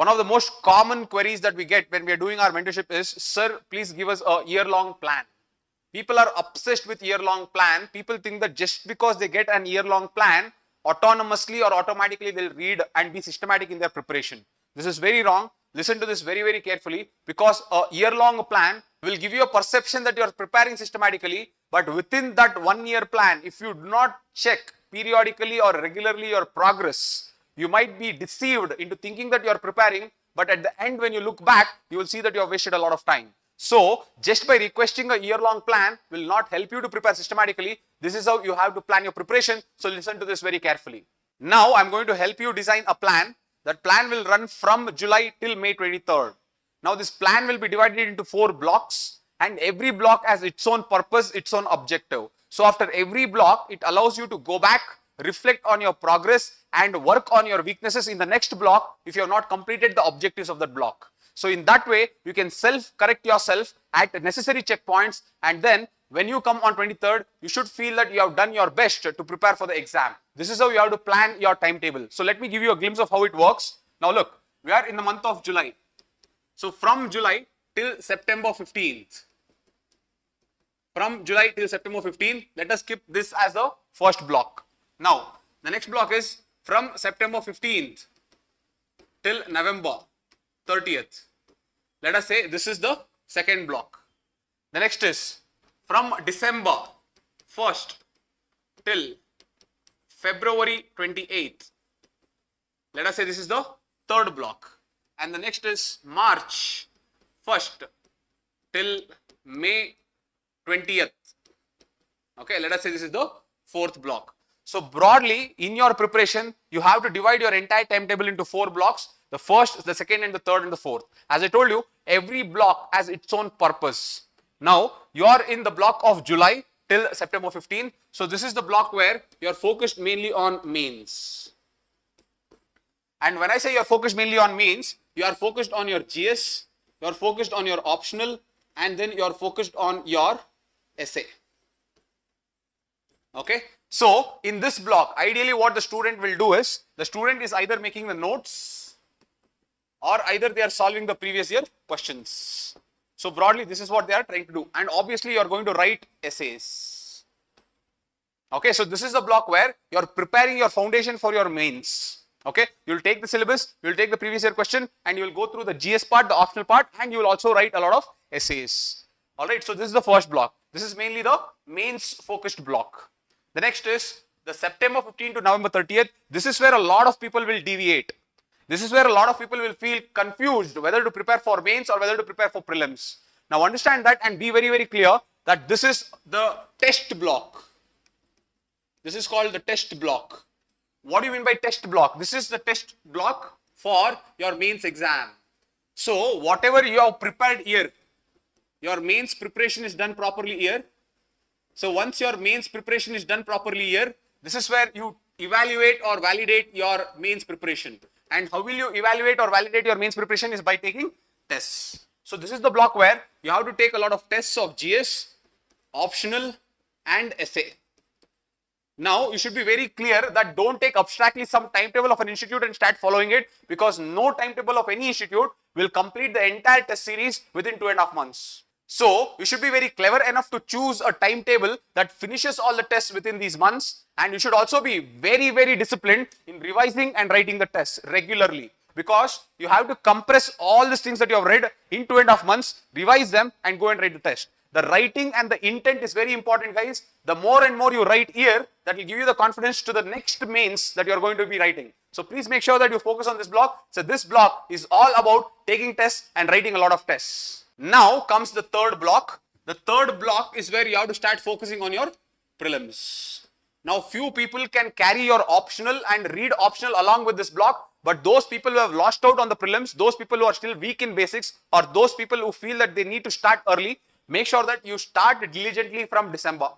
One of the most common queries that we get when we are doing our mentorship is, sir, please give us a year-long plan. People are obsessed with year-long plan. People think that just because they get an year-long plan, autonomously or automatically they'll read and be systematic in their preparation. This is very wrong. Listen to this very, very carefully, because a year-long plan will give you a perception that you are preparing systematically, but within that 1 year plan, if you do not check periodically or regularly your progress, you might be deceived into thinking that you are preparing, but at the end when you look back, you will see that you have wasted a lot of time. So, just by requesting a year-long plan will not help you to prepare systematically. This is how you have to plan your preparation. So, listen to this very carefully. Now, I am going to help you design a plan. That plan will run from July till May 23rd. Now, this plan will be divided into 4 blocks, and every block has its own purpose, its own objective. So, after every block, it allows you to go back, reflect on your progress, and work on your weaknesses in the next block if you have not completed the objectives of that block. So, in that way, you can self-correct yourself at necessary checkpoints, and then when you come on 23rd, you should feel that you have done your best to prepare for the exam. This is how you have to plan your timetable. So, let me give you a glimpse of how it works. Now, look, we are in the month of July. So, from July till September 15th. From July till September 15th, let us keep this as the first block. Now, the next block is from September 15th till November 30th. Let us say this is the second block. The next is from December 1st till February 28th. Let us say this is the third block. And the next is March 1st till May 20th. Okay, let us say this is the fourth block. So, broadly in your preparation, you have to divide your entire timetable into 4 blocks. The first, the second, and the third, and the fourth. As I told you, every block has its own purpose. Now, you are in the block of July till September 15. So, this is the block where you are focused mainly on mains. And when I say you are focused mainly on mains, you are focused on your GS, you are focused on your optional, and then you are focused on your essay. Okay. So, in this block, ideally what the student will do is, the student is either making the notes or either they are solving the previous year questions. So, broadly this is what they are trying to do, and obviously you are going to write essays. Okay. So, this is the block where you are preparing your foundation for your mains. Okay. You will take the syllabus, you will take the previous year question, and you will go through the GS part, the optional part, and you will also write a lot of essays. Alright. So, this is the first block. This is mainly the mains focused block. The next is the September 15 to November 30th. This is where a lot of people will deviate. This is where a lot of people will feel confused whether to prepare for mains or whether to prepare for prelims. Now, understand that and be very, very clear that this is the test block. This is called the test block. What do you mean by test block? This is the test block for your mains exam. So, whatever you have prepared here, your mains preparation is done properly here. So, once your mains preparation is done properly here, this is where you evaluate or validate your mains preparation. And how will you evaluate or validate your mains preparation is by taking tests. So, this is the block where you have to take a lot of tests of GS, optional, and essay. Now, you should be very clear that don't take abstractly some timetable of an institute and start following it, because no timetable of any institute will complete the entire test series within 2.5 months. So, you should be very clever enough to choose a timetable that finishes all the tests within these months, and you should also be very, very disciplined in revising and writing the tests regularly, because you have to compress all these things that you have read in 2.5 months, revise them, and go and write the test. The writing and the intent is very important, guys. The more and more you write here, that will give you the confidence to the next mains that you are going to be writing. So, please make sure that you focus on this block. So, this block is all about taking tests and writing a lot of tests. Now comes the third block. The third block is where you have to start focusing on your prelims. Now, few people can carry your optional and read optional along with this block, but those people who have lost out on the prelims, those people who are still weak in basics, or those people who feel that they need to start early, make sure that you start diligently from December.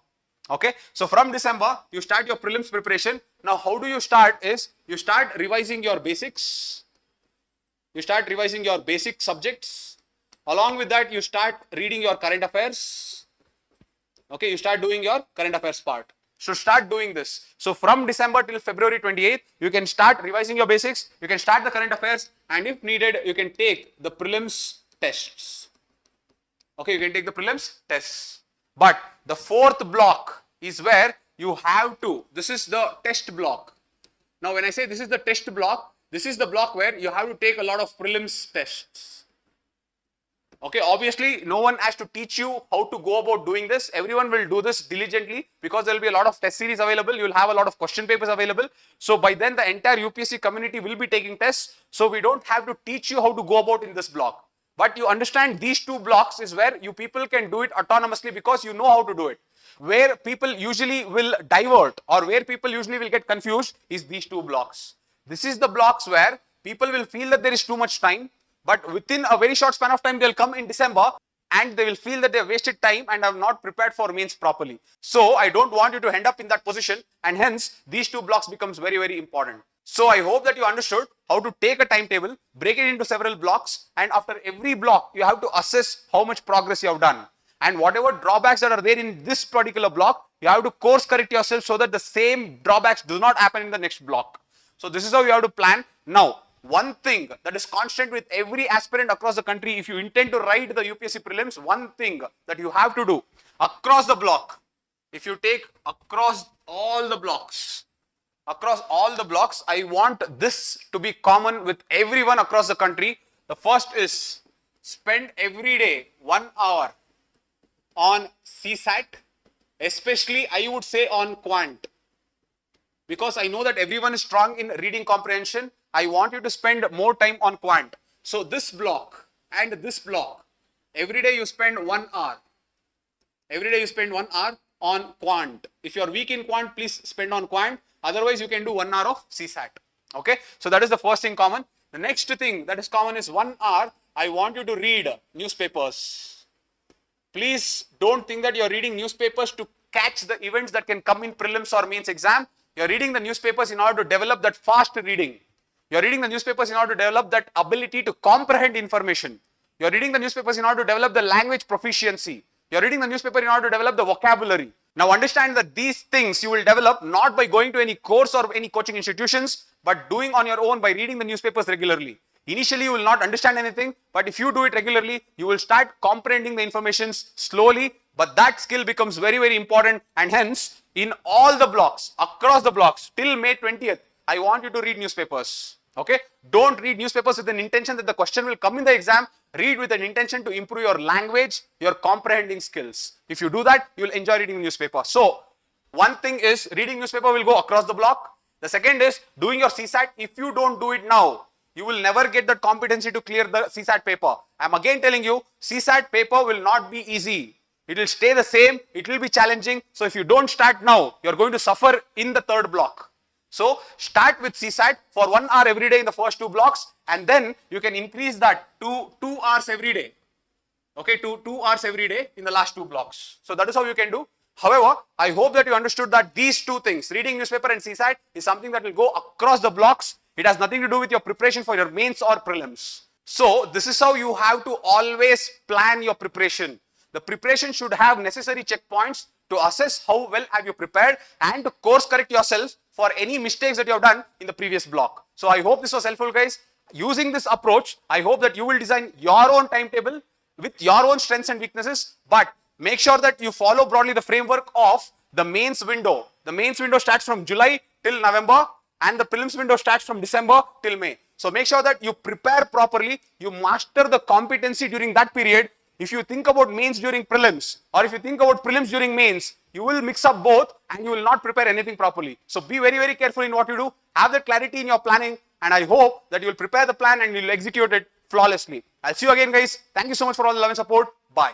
Okay. So, from December, you start your prelims preparation. Now, how do you start is, you start revising your basics. You start revising your basic subjects. Along with that, you start reading your current affairs. Okay, you start doing your current affairs part. So start doing this. So from December till February 28th, you can start revising your basics, you can start the current affairs, and if needed, you can take the prelims tests. Okay, you can take the prelims tests. But the fourth block is where you have to, this is the test block. Now when I say this is the test block, this is the block where you have to take a lot of prelims tests. Okay, obviously no one has to teach you how to go about doing this. Everyone will do this diligently because there will be a lot of test series available. You will have a lot of question papers available. So by then the entire UPSC community will be taking tests. So we don't have to teach you how to go about in this block. But you understand these two blocks is where you people can do it autonomously because you know how to do it. Where people usually will divert or where people usually will get confused is these two blocks. This is the blocks where people will feel that there is too much time, but within a very short span of time, they'll come in December and they will feel that they have wasted time and have not prepared for mains properly. So I don't want you to end up in that position, and hence these two blocks becomes very, very important. So I hope that you understood how to take a timetable, break it into several blocks, and after every block, you have to assess how much progress you have done. And whatever drawbacks that are there in this particular block, you have to course correct yourself so that the same drawbacks do not happen in the next block. So this is how you have to plan. Now, one thing that is constant with every aspirant across the country, if you intend to write the UPSC prelims, one thing that you have to do across the block, if you take across all the blocks, I want this to be common with everyone across the country. The first is spend every day 1 hour on CSAT, especially I would say on quant. Because I know that everyone is strong in reading comprehension, I want you to spend more time on quant. So this block and this block, every day you spend 1 hour. Every day you spend 1 hour on quant. If you are weak in quant, please spend on quant. Otherwise, you can do 1 hour of CSAT. Okay, so that is the first thing common. The next thing that is common is 1 hour. I want you to read newspapers. Please don't think that you are reading newspapers to catch the events that can come in prelims or mains exam. You are reading the newspapers in order to develop that fast reading. You are reading the newspapers in order to develop that ability to comprehend information. You are reading the newspapers in order to develop the language proficiency. You are reading the newspaper in order to develop the vocabulary. Now understand that these things you will develop not by going to any course or any coaching institutions, but doing on your own by reading the newspapers regularly. Initially, you will not understand anything, but if you do it regularly, you will start comprehending the information slowly, but that skill becomes very, very important, and hence, in all the blocks, across the blocks, till May 20th, I want you to read newspapers. Okay? Don't read newspapers with an intention that the question will come in the exam. Read with an intention to improve your language, your comprehending skills. If you do that, you will enjoy reading the newspaper. So, one thing is reading newspaper will go across the block. The second is doing your CSAT. If you don't do it now, you will never get that competency to clear the CSAT paper. I am again telling you, CSAT paper will not be easy. It will stay the same. It will be challenging. So if you don't start now, you are going to suffer in the third block. So start with CSAT for 1 hour every day in the first two blocks, and then you can increase that to 2 hours every day. Okay, to 2 hours every day in the last two blocks. So that is how you can do. However, I hope that you understood that these two things, reading newspaper and CSAT, is something that will go across the blocks. It has nothing to do with your preparation for your mains or prelims. So this is how you have to always plan your preparation. The preparation should have necessary checkpoints to assess how well have you prepared and to course correct yourself for any mistakes that you have done in the previous block. So I hope this was helpful, guys. Using this approach, I hope that you will design your own timetable with your own strengths and weaknesses, but make sure that you follow broadly the framework of the mains window. The mains window starts from July till November, and the prelims window starts from December till May. So make sure that you prepare properly, you master the competency during that period. If you think about mains during prelims, or if you think about prelims during mains, you will mix up both and you will not prepare anything properly. So be very, very careful in what you do. Have that clarity in your planning, and I hope that you will prepare the plan and you will execute it flawlessly. I'll see you again, guys. Thank you so much for all the love and support. Bye.